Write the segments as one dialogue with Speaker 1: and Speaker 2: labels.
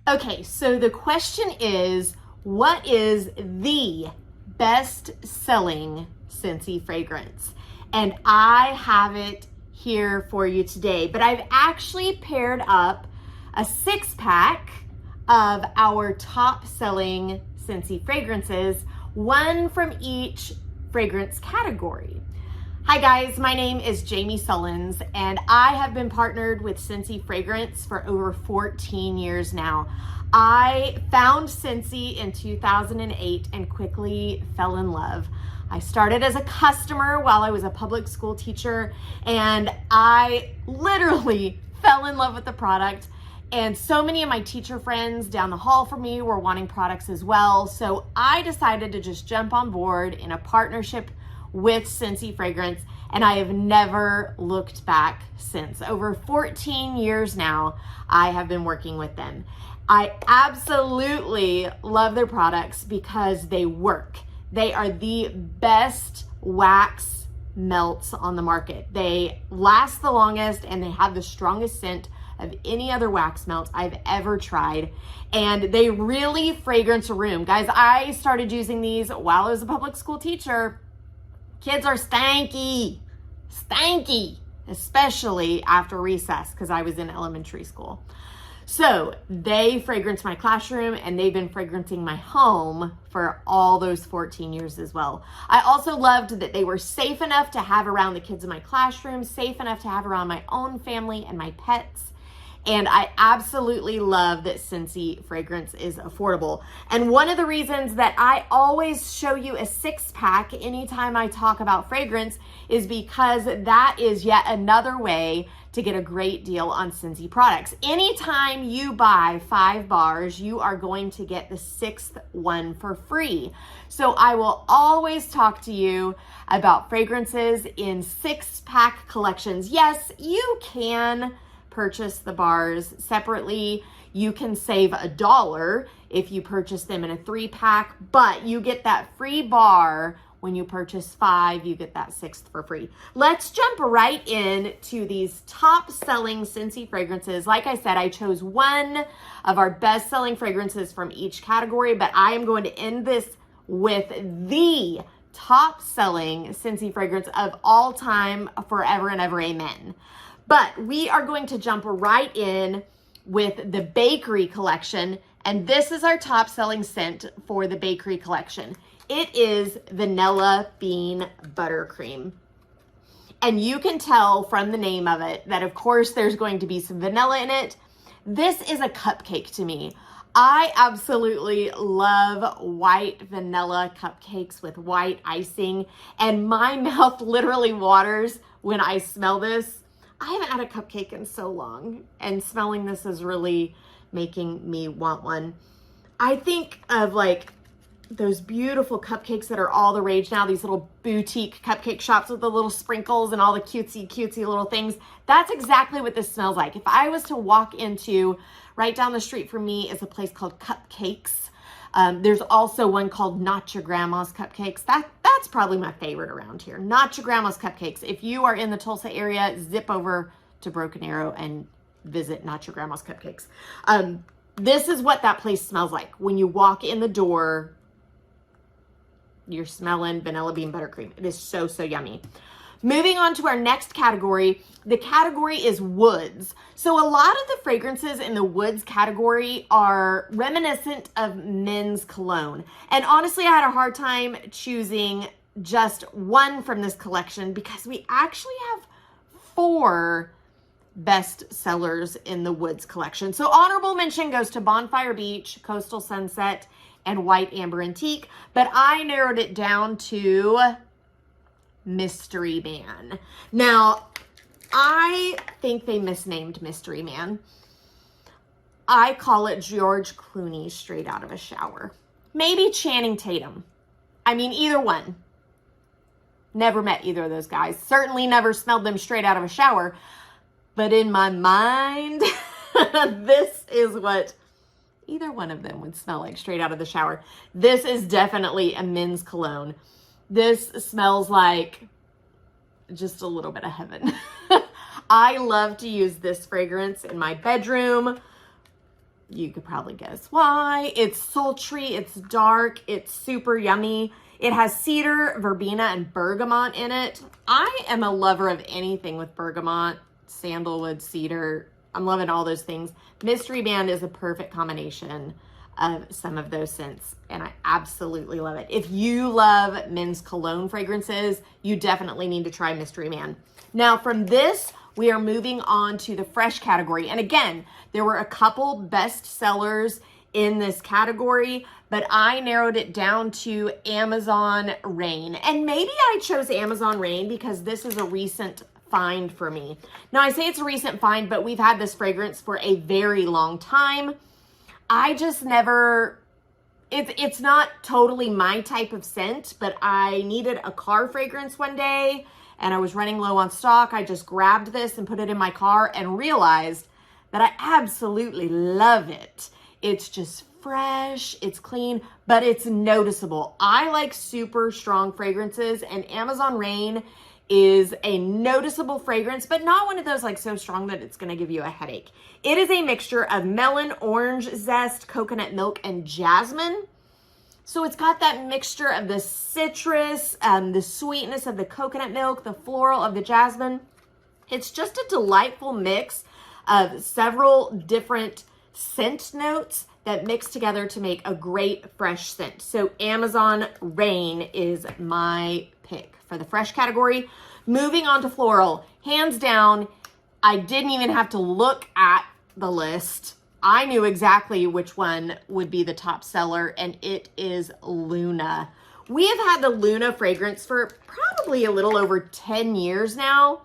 Speaker 1: Okay, so the question is, what is the best-selling Scentsy fragrance? And I have it here for you today, but I've actually paired up a 6-pack of our top-selling Scentsy fragrances, one from each fragrance category. Hi guys, my name is Jami Sullins, and I have been partnered with Scentsy Fragrance for over 14 years now. I found Scentsy in 2008 and quickly fell in love. I started as a customer while I was a public school teacher, and I literally fell in love with the product. And so many of my teacher friends down the hall from me were wanting products as well. So I decided to just jump on board in a partnership with Scentsy Fragrance, and I have never looked back since. Over 14 years now, I have been working with them. I absolutely love their products because they work. They are the best wax melts on the market. They last the longest and they have the strongest scent of any other wax melt I've ever tried. And they really fragrance a room. Guys, I started using these while I was a public school teacher. Kids are stanky, especially after recess because I was in elementary school. So they fragrance my classroom and they've been fragrancing my home for all those 14 years as well. I also loved that they were safe enough to have around the kids in my classroom, safe enough to have around my own family and my pets. And I absolutely love that Scentsy Fragrance is affordable. And one of the reasons that I always show you a 6-pack anytime I talk about fragrance is because that is yet another way to get a great deal on Scentsy products. Anytime you buy 5 bars, you are going to get the 6th one for free. So I will always talk to you about fragrances in 6-pack collections. Yes, you can purchase the bars separately. You can save $1 if you purchase them in a 3-pack, but you get that free bar when you purchase 5, you get that 6th for free. Let's jump right in to these top selling Scentsy fragrances. Like I said, I chose one of our best selling fragrances from each category, but I am going to end this with the top selling Scentsy fragrance of all time, forever and ever, amen. But we are going to jump right in with the Bakery collection, and this is our top selling scent for the Bakery collection. It is Vanilla Bean Buttercream. And you can tell from the name of it that of course there's going to be some vanilla in it. This is a cupcake to me. I absolutely love white vanilla cupcakes with white icing, and my mouth literally waters when I smell this. I haven't had a cupcake in so long, and smelling this is really making me want one. I think of like those beautiful cupcakes that are all the rage now, these little boutique cupcake shops with the little sprinkles and all the cutesy little things. That's exactly what this smells like. If I was to walk into, right down the street from me is a place called Cupcakes. There's also one called Not Your Grandma's Cupcakes. That's probably my favorite around here. Not Your Grandma's Cupcakes. If you are in the Tulsa area, zip over to Broken Arrow and visit Not Your Grandma's Cupcakes. This is what that place smells like. When you walk in the door, you're smelling vanilla bean buttercream. It is so, so yummy. Moving on to our next category, the category is woods. So a lot of the fragrances in the woods category are reminiscent of men's cologne. And honestly, I had a hard time choosing just one from this collection because we actually have 4 best sellers in the woods collection. So honorable mention goes to Bonfire Beach, Coastal Sunset, and White Amber Antique, but I narrowed it down to Mystery Man. Now, I think they misnamed Mystery Man. I call it George Clooney straight out of a shower. Maybe Channing Tatum. I mean, either one. Never met either of those guys. Certainly never smelled them straight out of a shower. But in my mind, this is what either one of them would smell like straight out of the shower. This is definitely a men's cologne. This smells like just a little bit of heaven. I love to use this fragrance in my bedroom You could probably guess why. It's sultry, it's dark, it's super yummy. It has cedar, verbena, and bergamot in it. I am a lover of anything with bergamot, sandalwood, cedar. I'm loving all those things. Mystery Band is a perfect combination of some of those scents, and I absolutely love it. If you love men's cologne fragrances, you definitely need to try Mystery Man. Now from this, we are moving on to the fresh category. And again, there were a couple best sellers in this category, but I narrowed it down to Amazon Rain. And maybe I chose Amazon Rain because this is a recent find for me. Now I say it's a recent find, but we've had this fragrance for a very long time. I just never, it's not totally my type of scent, but I needed a car fragrance one day and I was running low on stock. I just grabbed this and put it in my car and realized that I absolutely love it. It's just fresh, it's clean, but it's noticeable. I like super strong fragrances, and Amazon Rain is a noticeable fragrance, but not one of those like so strong that it's gonna give you a headache. It is a mixture of melon, orange zest, coconut milk, and jasmine. So it's got that mixture of the citrus, the sweetness of the coconut milk, the floral of the jasmine. It's just a delightful mix of several different scent notes that mix together to make a great fresh scent. So Amazon Rain is my pick for the fresh category. Moving on to floral, hands down, I didn't even have to look at the list. I knew exactly which one would be the top seller, and it is Luna. We have had the Luna fragrance for probably a little over 10 years now.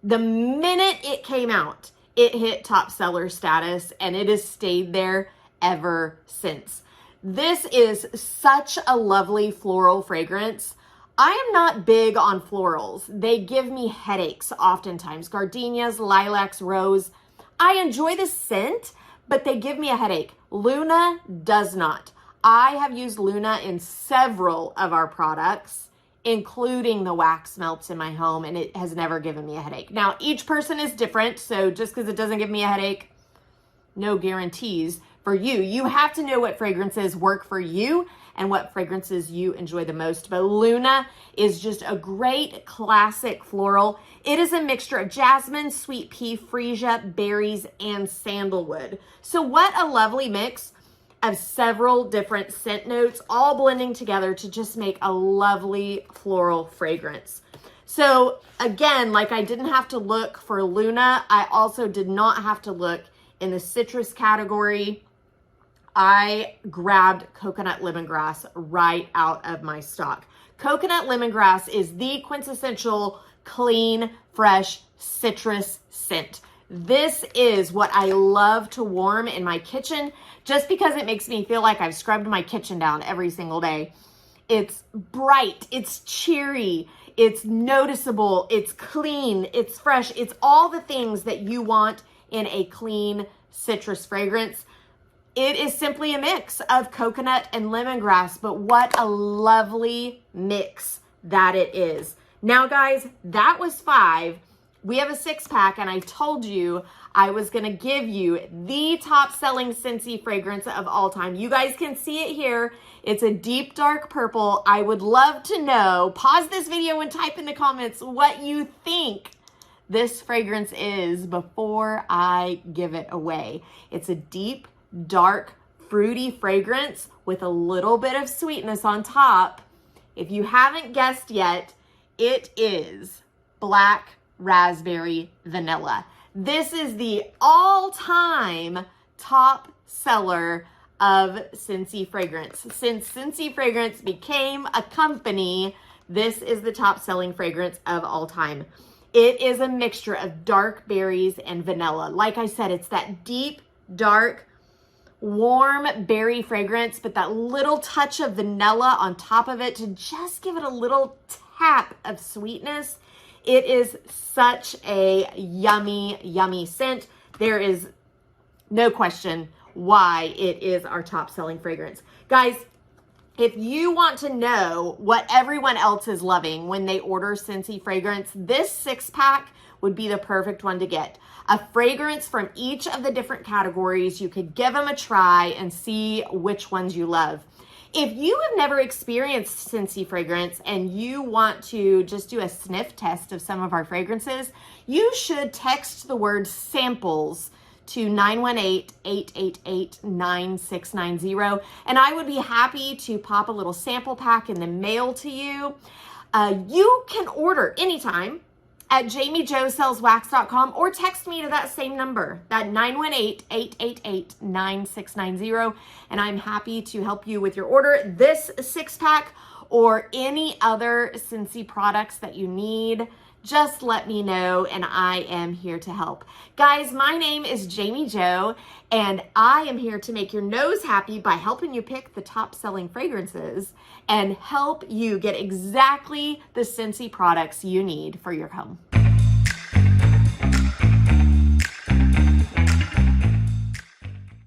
Speaker 1: The minute it came out, it hit top seller status, and it has stayed there ever since. This is such a lovely floral fragrance. I am not big on florals. They give me headaches oftentimes. Gardenias, lilacs, rose. I enjoy the scent, but they give me a headache. Luna does not. I have used Luna in several of our products, including the wax melts in my home, and it has never given me a headache. Now, each person is different, so just because it doesn't give me a headache, no guarantees for you. You have to know what fragrances work for you and what fragrances you enjoy the most. But Luna is just a great classic floral. It is a mixture of jasmine, sweet pea, freesia, berries, and sandalwood. So what a lovely mix of several different scent notes all blending together to just make a lovely floral fragrance. So again, like I didn't have to look for Luna, I also did not have to look in the citrus category. I grabbed coconut lemongrass right out of my stock. Coconut lemongrass is the quintessential clean, fresh citrus scent. This is what I love to warm in my kitchen just because it makes me feel like I've scrubbed my kitchen down every single day. It's bright, it's cheery, it's noticeable, it's clean, it's fresh. It's all the things that you want in a clean citrus fragrance. It is simply a mix of coconut and lemongrass, but what a lovely mix that it is. Now, guys, that was 5. We have a 6-pack, and I told you I was going to give you the top-selling Scentsy fragrance of all time. You guys can see it here. It's a deep, dark purple. I would love to know, pause this video and type in the comments what you think this fragrance is before I give it away. It's a deep, dark, fruity fragrance with a little bit of sweetness on top. If you haven't guessed yet, it is Black Raspberry Vanilla. This is the all-time top seller of Scentsy fragrance. Since Scentsy fragrance became a company, this is the top selling fragrance of all time. It is a mixture of dark berries and vanilla. Like I said, it's that deep, dark, warm berry fragrance, but that little touch of vanilla on top of it to just give it a little tap of sweetness. It is such a yummy, yummy scent. There is no question why it is our top selling fragrance. Guys, if you want to know what everyone else is loving when they order Scentsy fragrance, this 6-pack would be the perfect one to get. A fragrance from each of the different categories. You could give them a try and see which ones you love. If you have never experienced Scentsy fragrance and you want to just do a sniff test of some of our fragrances, you should text the word samples to 918-888-9690, and I would be happy to pop a little sample pack in the mail to you. You can order anytime at JamiJoeSellsWax.com or text me to that same number, that 918-888-9690, and I'm happy to help you with your order. This 6-pack or any other Scentsy products that you need, just let me know and I am here to help. Guys, my name is Jami Jo and I am here to make your nose happy by helping you pick the top selling fragrances and help you get exactly the Scentsy products you need for your home.